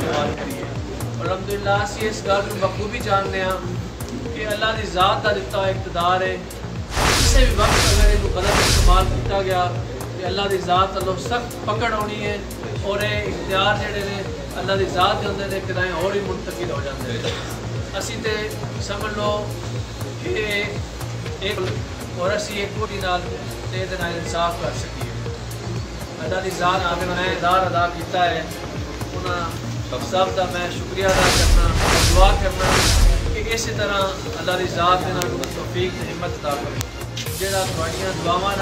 استعمال کریے اور الحمدللہ اسی اس گل کو بخوبی جاننے ہیں کہ اللہ کی ذات کا دتا ہوا اقتدار ہے. کسی بھی وقت اگر یہ غلط استعمال کیا گیا تو اللہ کی ذات والوں سخت پکڑ ہونی ہے اور یہ اختیار جڑے نے اللہ کی ذات کے ہوندے نے کدائیں اور ہی منتقل ہو جاتے ہیں. اسی تے سمجھ لو کہ ایک اور اسی ایک کوٹی نال تے دے نال انصاف کر سکیے. اللہ کی ذات آگے میں ادار ادا کیتا ہے انہاں سب کا میں شکریہ ادا کرنا دعا کرنا کہ اسی طرح اللہ کی ذات کے نال توفیق تے ہمت عطا کرے جہاں تھوڑیاں دعاواں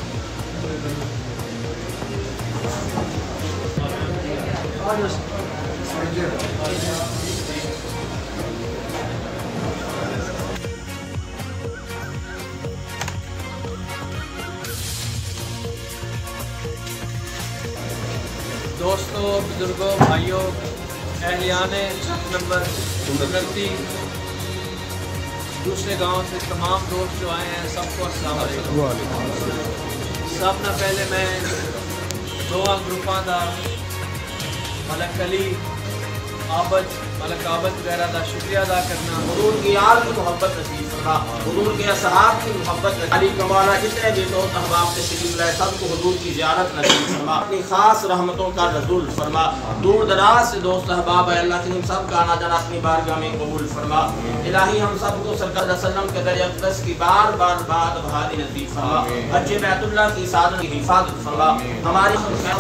دوستوں بزرگوں بھائیوں اہلیان نمبر 29 دوسرے گاؤں سے تمام دوست جو آئے ہیں سب کو السلام علیکم. سب نہ پہلے میں دونوں گروپاں دا ملک علی ملک عابد وغیرہ کا شکریہ ادا کرنا. حضور کی یار کی محبت نصیب فرما, حضور کے اصحاب کی محبت نصیب. علی کمانا جتنے بھی دوست احباب سے شریف لائے سب کو حضور کی زیارت نصیب فرما. اپنی خاص رحمتوں کا نزول فرما. دور دراز سے دوست احباب ہے اللہ کی سب کا آنا جانا اپنی بارگاہ میں قبول فرما. الہی ہم سب کو سرکار صلی اللہ علیہ وسلم کے در اقدس کی بار بار بات بہادی نصیب فرما. حج بیت اللہ کی سعادت کی حفاظت فرما. ہماری میں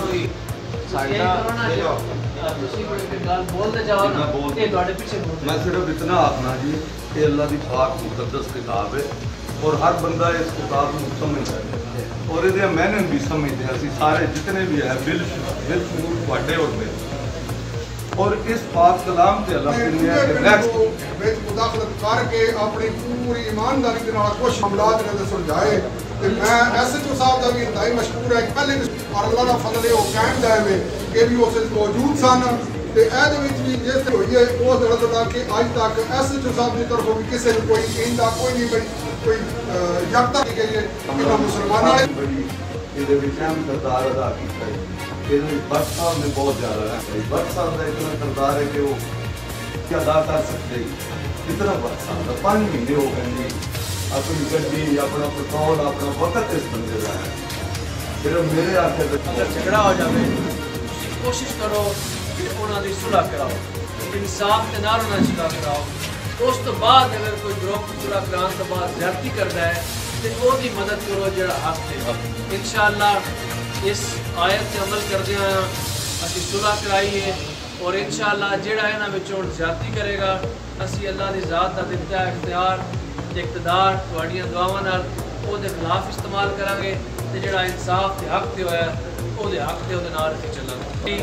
صرف اتنا آخنا جی کہ اللہ کی پاک مقدس کتاب ہے اور ہر بندہ اس کتاب کو سمجھتا ہے اور یہ محنت بھی سمجھتے ہیں اسی سارے جتنے بھی ہیں بالشمول بڑے اور میرے اور اس پاک کلام سے اللہ کے مداخلت کر کے اپنی پوری ایمانداری کے نال کچھ معاملات نے سلجھائے. میں ایس ایچ او صاحب کا بھی انتہائی مشکور ہے پہلے اور اللہ کا فضل ہے وہ قائم دائم ہے کہ بھی اس موجود سن تے بھی جس ہوئی ہے وہ درد ادا کہ اج تک ایس ایچ او صاحب کی طرف بھی کسی نے کوئی کہندا کوئی نہیں بڑی کوئی یکتا نہیں گئی ہے کہ مسلمانوں نے بڑی یہ اہم کردار ادا کیا ہے. بٹ صاحب نے بہت زیادہ ہے. بٹ صاحب کا اتنا کردار ہے کہ وہ کیا ادا کر سکتے کتنا بٹ صاحب کا 5 مہینے ہو گئے اپنی گڈی اپنا پٹرول اپنا وقت اس بندے کا ہے. صرف میرے آخر اگر جھگڑا ہو جائے کوشش کرو کہ انہوں کی صلح کراؤ انصاف کے نال انہوں صلح کراؤ. اس تو بعد اگر کوئی گروپ صلح کران تو بعد زیادتی کرتا ہے تو وہ بھی مدد کرو جڑا حق ہے. انشاءاللہ اس آیت سے عمل کردے ہیں اسی صلح کرائی ہے اور انشاءاللہ جڑا یہاں بچوں زیادتی کرے گا اسی اللہ کی ذات کا دتا اختیار اقتدار تھوڑیاں دعاواں نال وہ دے خلاف استعمال کریں گے تے جڑا انصاف تے حق تے ہویا وہ دے حق تے وہ نال چلیں گے.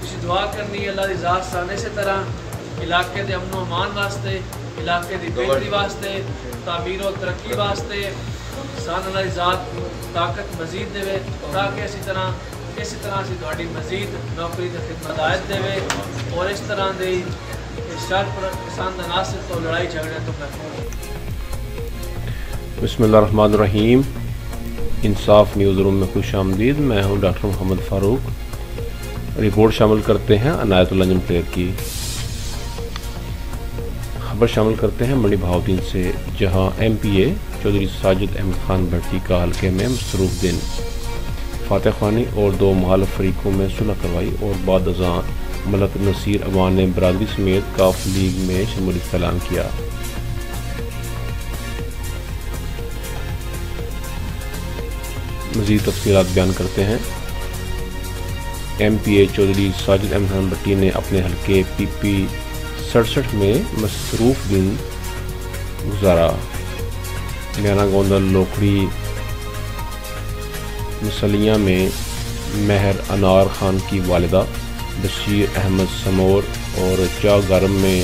تسی دعا کرنی ہے اللہ کی ذات سان اسی طرح علاقے دے امن و امان واسطے علاقے دی بہتری واسطے تعمیر و ترقی واسطے سان اللہ کی ذات طاقت مزید دے تاکہ اسی طرح اسی تہاڈی مزید نوکری تے خدمت ہدایت دے اور اس طرح دے شر پسند عناصر تو لڑائی جھگڑے تو محفوظ. بسم اللہ الرحمن الرحیم. انصاف نیوز روم میں خوش آمدید. میں ہوں ڈاکٹر محمد فاروق. رپورٹ شامل کرتے ہیں عنایت اللہ جمپیر کی. خبر شامل کرتے ہیں منڈی بہاؤدین سے جہاں ایم پی اے چودھری ساجد احمد خان بھٹی کا حلقے میں مصروف دن فاتح خوانی اور 2 مخالف فریقوں میں صلح کروائی اور بعد ازاں ملک نصیر اوان نے برادری سمیت کاف لیگ میں شمولیت کا اعلان کیا. مزید تفصیلات بیان کرتے ہیں. ایم پی اے چودھری ساجد احمد خان بھٹی نے اپنے حلقے پی پی 67 میں مصروف دن گزارا. میانہ گوندل لوکھڑی مسلیاں میں مہر انار خان کی والدہ بشیر احمد سمور اور چاک گارم میں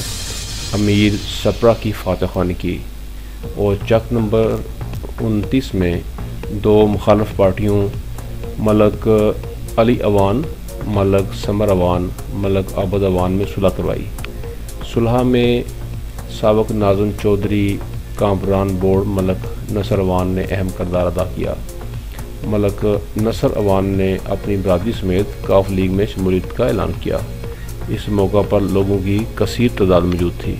امیر سپرا کی فاتح خوانی کی اور چک نمبر 29 میں 2 مخالف پارٹیوں ملک علی اوان ملک سمر اوان ملک عابد اوان میں صلح کروائی. صلح میں سابق ناظم چودھری کامران بورڈ ملک نصر اوان نے اہم کردار ادا کیا. ملک نصر اوان نے اپنی برادری سمیت کاف لیگ میں شمولیت کا اعلان کیا. اس موقع پر لوگوں کی کثیر تعداد موجود تھی۔